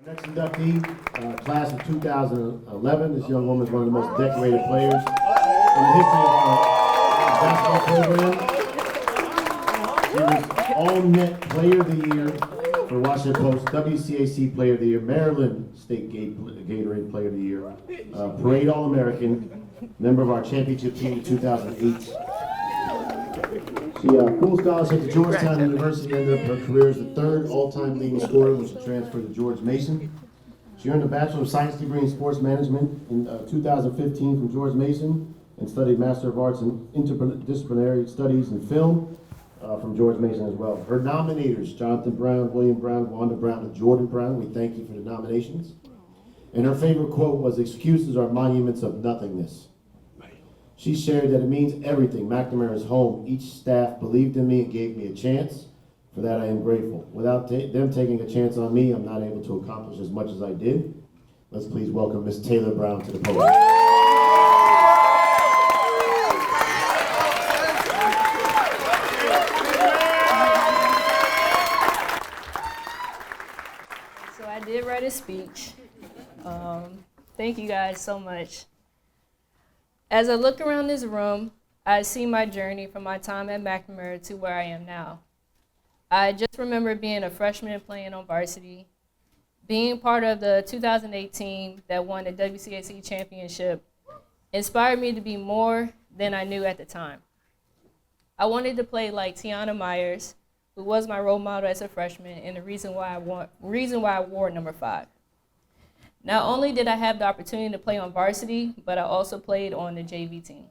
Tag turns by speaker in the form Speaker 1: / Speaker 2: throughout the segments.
Speaker 1: Next inductee, class of 2011. This young woman is one of the most decorated players in the history of our basketball program. She was All-Net Player of the Year for Washington Post, WCAC Player of the Year, Maryland State Gatorade Player of the Year, Parade All-American, member of our championship team in 2008. She full scholarship to Georgetown University, ended up her career as the third all-time leading scorer when she transferred to George Mason. She earned a Bachelor of Science degree in Sports Management in 2015 from George Mason and studied Master of Arts in Interdisciplinary Studies in Film from George Mason as well. Her nominators, Jonathan Brown, William Brown, Wanda Brown, and Jordan Brown, we thank you for the nominations. And her favorite quote was, "Excuses are monuments of nothingness." She shared that it means everything. McNamara is home. Each staff believed in me and gave me a chance. For that, I am grateful. Without them taking a chance on me, I'm not able to accomplish as much as I did. Let's please welcome Ms. Taylor Brown to the podium.
Speaker 2: So I did write a speech. Thank you guys so much. As I look around this room, I see my journey from my time at McNamara to where I am now. I just remember being a freshman playing on varsity, being part of the 2008 team that won the WCAC championship inspired me to be more than I knew at the time. I wanted to play like Tiana Myers, who was my role model as a freshman and the reason why I wore number 5. Not only did I have the opportunity to play on varsity, but I also played on the JV team.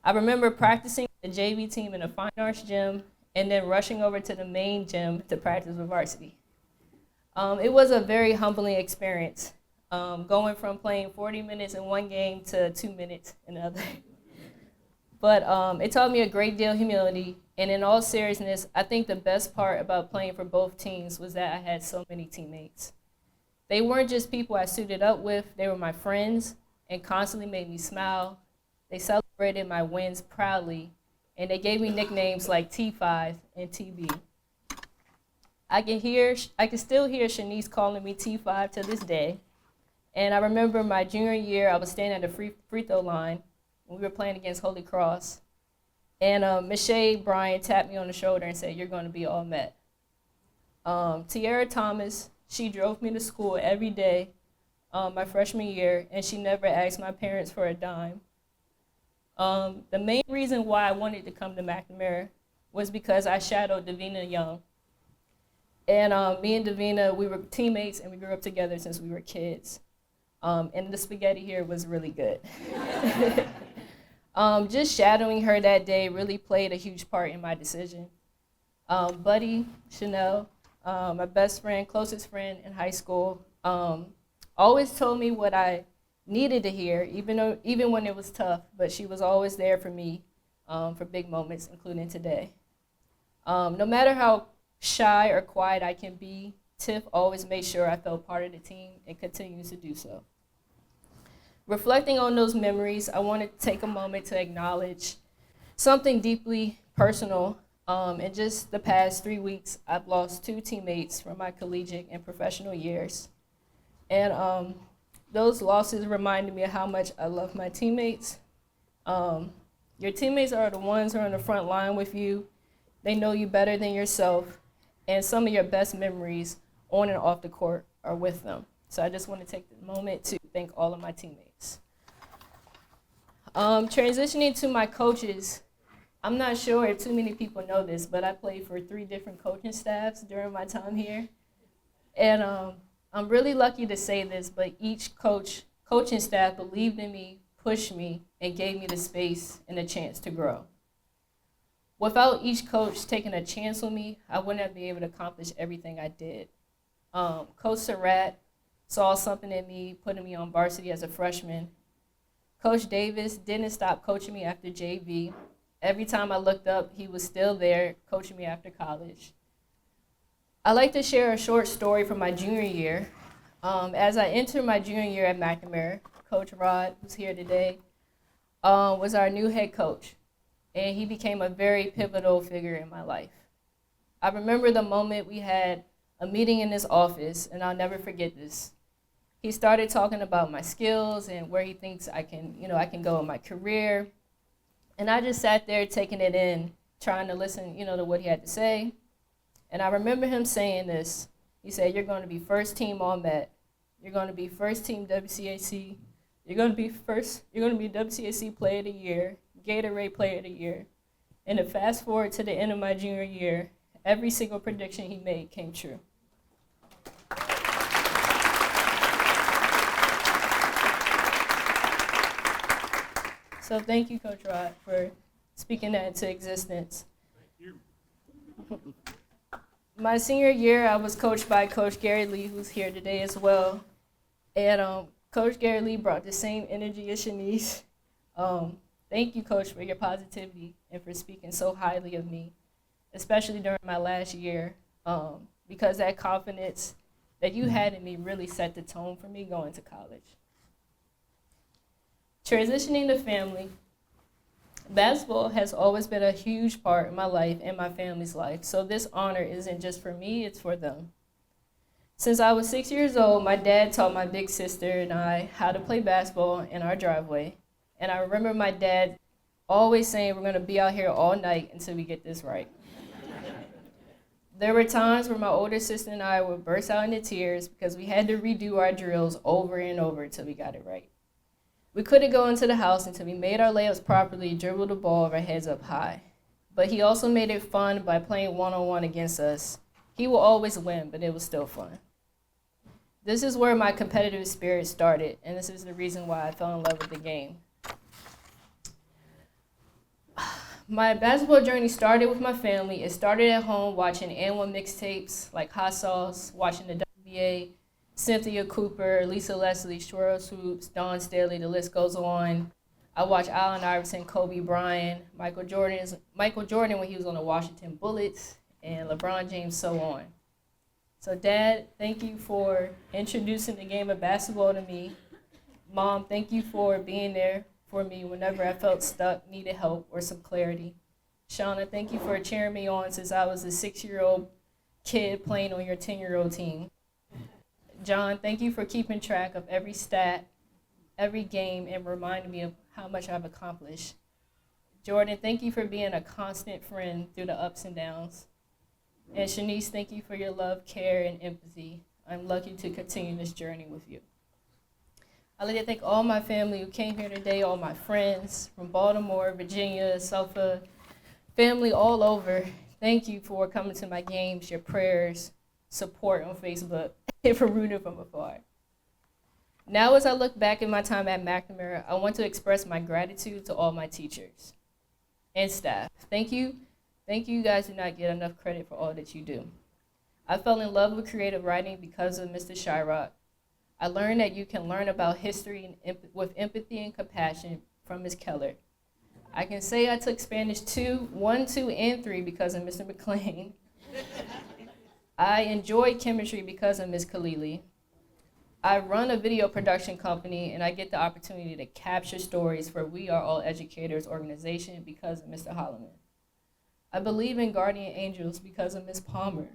Speaker 2: I remember practicing the JV team in a fine arts gym and then rushing over to the main gym to practice with varsity. It was a very humbling experience, going from playing 40 minutes in one game to 2 minutes in another. But it taught me a great deal of humility, and in all seriousness, I think the best part about playing for both teams was that I had so many teammates. They weren't just people I suited up with, they were my friends and constantly made me smile. They celebrated my wins proudly, and they gave me nicknames like T5 and TB. I can still hear Shanice calling me T5 to this day. And I remember my junior year, I was standing at the free throw line when we were playing against Holy Cross. And Michelle Bryant tapped me on the shoulder and said, "You're going to be All-Met." Tiara Thomas, she drove me to school every day my freshman year, and she never asked my parents for a dime. The main reason why I wanted to come to McNamara was because I shadowed Davina Young. And me and Davina, we were teammates, and we grew up together since we were kids. And the spaghetti here was really good. Just shadowing her that day really played a huge part in my decision. Buddy, Chanel, my best friend, closest friend in high school, always told me what I needed to hear, even when it was tough, but she was always there for me for big moments, including today. No matter how shy or quiet I can be, Tiff always made sure I felt part of the team and continues to do so. Reflecting on those memories, I want to take a moment to acknowledge something deeply personal. In just the past 3 weeks, I've lost 2 teammates from my collegiate and professional years. And those losses reminded me of how much I love my teammates. Your teammates are the ones who are on the front line with you. They know you better than yourself. And some of your best memories on and off the court are with them. So I just want to take the moment to thank all of my teammates. Transitioning to my coaches, I'm not sure if too many people know this, but I played for 3 different coaching staffs during my time here. And I'm really lucky to say this, but each coaching staff believed in me, pushed me, and gave me the space and a chance to grow. Without each coach taking a chance on me, I wouldn't have been able to accomplish everything I did. Coach Surratt saw something in me, putting me on varsity as a freshman. Coach Davis didn't stop coaching me after JV. Every time I looked up, he was still there coaching me after college. I'd like to share a short story from my junior year. As I entered my junior year at McNamara, Coach Rod, who's here today, was our new head coach, and he became a very pivotal figure in my life. I remember the moment we had a meeting in his office, and I'll never forget this. He started talking about my skills and where he thinks I can go in my career. And I just sat there taking it in, trying to listen, to what he had to say. And I remember him saying this. He said, "You're going to be first team All-Met. You're going to be first team WCAC. You're going to be WCAC Player of the Year, Gatorade Player of the Year." And to fast forward to the end of my junior year, every single prediction he made came true. So thank you, Coach Rod, for speaking that into existence. Thank you. My senior year, I was coached by Coach Gary Lee, who's here today as well. And Coach Gary Lee brought the same energy as Shanice. Thank you, Coach, for your positivity and for speaking so highly of me, especially during my last year, because that confidence that you had in me really set the tone for me going to college. Transitioning to family, basketball has always been a huge part of my life and my family's life, so this honor isn't just for me, it's for them. Since I was 6 years old, my dad taught my big sister and I how to play basketball in our driveway, and I remember my dad always saying, "We're gonna be out here all night until we get this right." There were times where my older sister and I would burst out into tears because we had to redo our drills over and over until we got it right. We couldn't go into the house until we made our layups properly, dribbled the ball with our heads up high. But he also made it fun by playing one-on-one against us. He will always win, but it was still fun. This is where my competitive spirit started, and this is the reason why I fell in love with the game. My basketball journey started with my family. It started at home watching N1 mixtapes like Hot Sauce, watching the WBA, Cynthia Cooper, Lisa Leslie, Shura Swoops, Dawn Staley, the list goes on. I watched Allen Iverson, Kobe Bryant, Michael Jordan when he was on the Washington Bullets, and LeBron James, so on. So Dad, thank you for introducing the game of basketball to me. Mom, thank you for being there for me whenever I felt stuck, needed help, or some clarity. Shauna, thank you for cheering me on since I was a 6-year-old kid playing on your 10-year-old team. John, thank you for keeping track of every stat, every game, and reminding me of how much I've accomplished. Jordan, thank you for being a constant friend through the ups and downs. And Shanice, thank you for your love, care, and empathy. I'm lucky to continue this journey with you. I'd like to thank all my family who came here today, all my friends from Baltimore, Virginia, Suffolk, family all over. Thank you for coming to my games, your prayers, support on Facebook, and for rooting from afar. Now, as I look back at my time at McNamara, I want to express my gratitude to all my teachers and staff. Thank you. Thank you. You guys do not get enough credit for all that you do. I fell in love with creative writing because of Mr. Shyrock. I learned that you can learn about history with empathy and compassion from Ms. Keller. I can say I took Spanish 1, 2, and 3 because of Mr. McLean. I enjoyed chemistry because of Ms. Khalili. I run a video production company, and I get the opportunity to capture stories for We Are All Educators organization because of Mr. Holloman. I believe in guardian angels because of Ms. Palmer.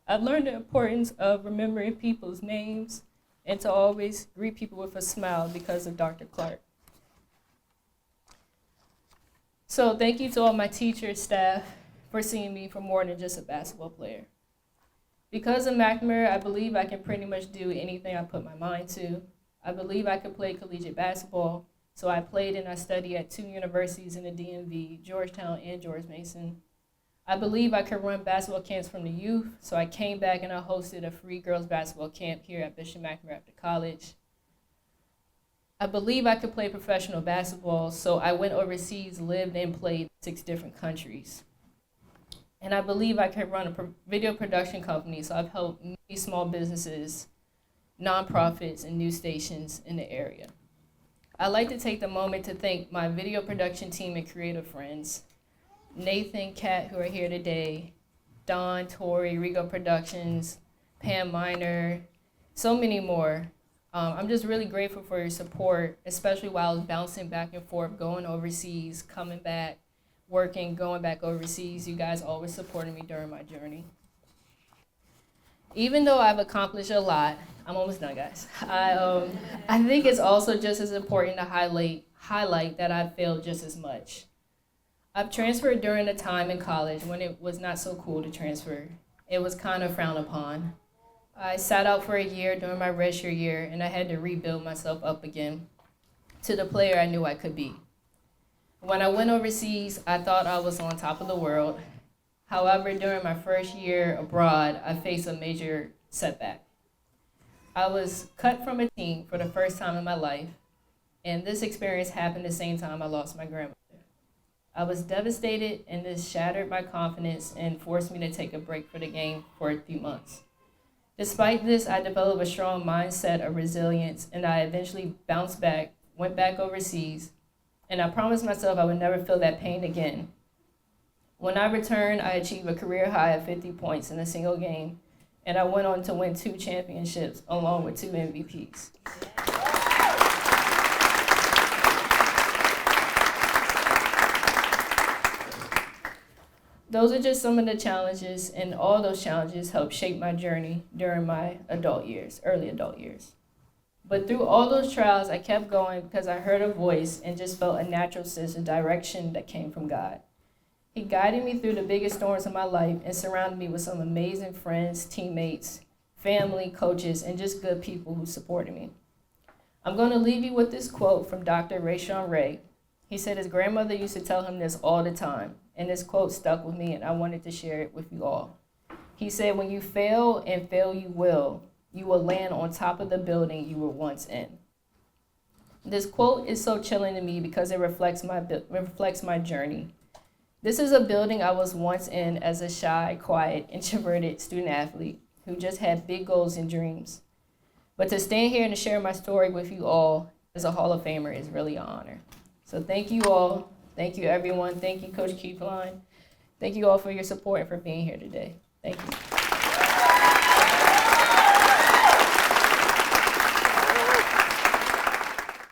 Speaker 2: I've learned the importance of remembering people's names and to always greet people with a smile because of Dr. Clark. So thank you to all my teachers, staff, for seeing me for more than just a basketball player. Because of McNamara, I believe I can pretty much do anything I put my mind to. I believe I could play collegiate basketball, so I played and I studied at 2 universities in the DMV, Georgetown and George Mason. I believe I could run basketball camps from the youth, so I came back and I hosted a free girls basketball camp here at Bishop McNamara after college. I believe I could play professional basketball, so I went overseas, lived and played in 6 different countries. And I believe I could run a video production company, so I've helped many small businesses, nonprofits, and news stations in the area. I'd like to take the moment to thank my video production team and creative friends, Nathan, Kat, who are here today, Don, Tori, Rigo Productions, Pam Miner, so many more. I'm just really grateful for your support, especially while I was bouncing back and forth, going overseas, coming back, working, going back overseas. You guys always supported me during my journey. Even though I've accomplished a lot, I'm almost done, guys. I think it's also just as important to highlight that I've failed just as much. I've transferred during a time in college when it was not so cool to transfer. It was kind of frowned upon. I sat out for a year during my redshirt year, and I had to rebuild myself up again to the player I knew I could be. When I went overseas, I thought I was on top of the world. However, during my first year abroad, I faced a major setback. I was cut from a team for the first time in my life, and this experience happened the same time I lost my grandmother. I was devastated, and this shattered my confidence and forced me to take a break for the game for a few months. Despite this, I developed a strong mindset of resilience, and I eventually bounced back, went back overseas, and I promised myself I would never feel that pain again. When I returned, I achieved a career high of 50 points in a single game, and I went on to win 2 championships along with 2 MVPs. Those are just some of the challenges, and all those challenges helped shape my journey during my early adult years. But through all those trials, I kept going because I heard a voice and just felt a natural sense of direction that came from God. He guided me through the biggest storms of my life and surrounded me with some amazing friends, teammates, family, coaches, and just good people who supported me. I'm going to leave you with this quote from Dr. Rayshawn Ray. He said his grandmother used to tell him this all the time, and this quote stuck with me, and I wanted to share it with you all. He said, "When you fail, and fail you will land on top of the building you were once in." This quote is so chilling to me because it reflects my journey. This is a building I was once in as a shy, quiet, introverted student athlete who just had big goals and dreams. But to stand here and to share my story with you all as a Hall of Famer is really an honor. So thank you all. Thank you, everyone. Thank you, Coach Keithline. Thank you all for your support and for being here today. Thank you.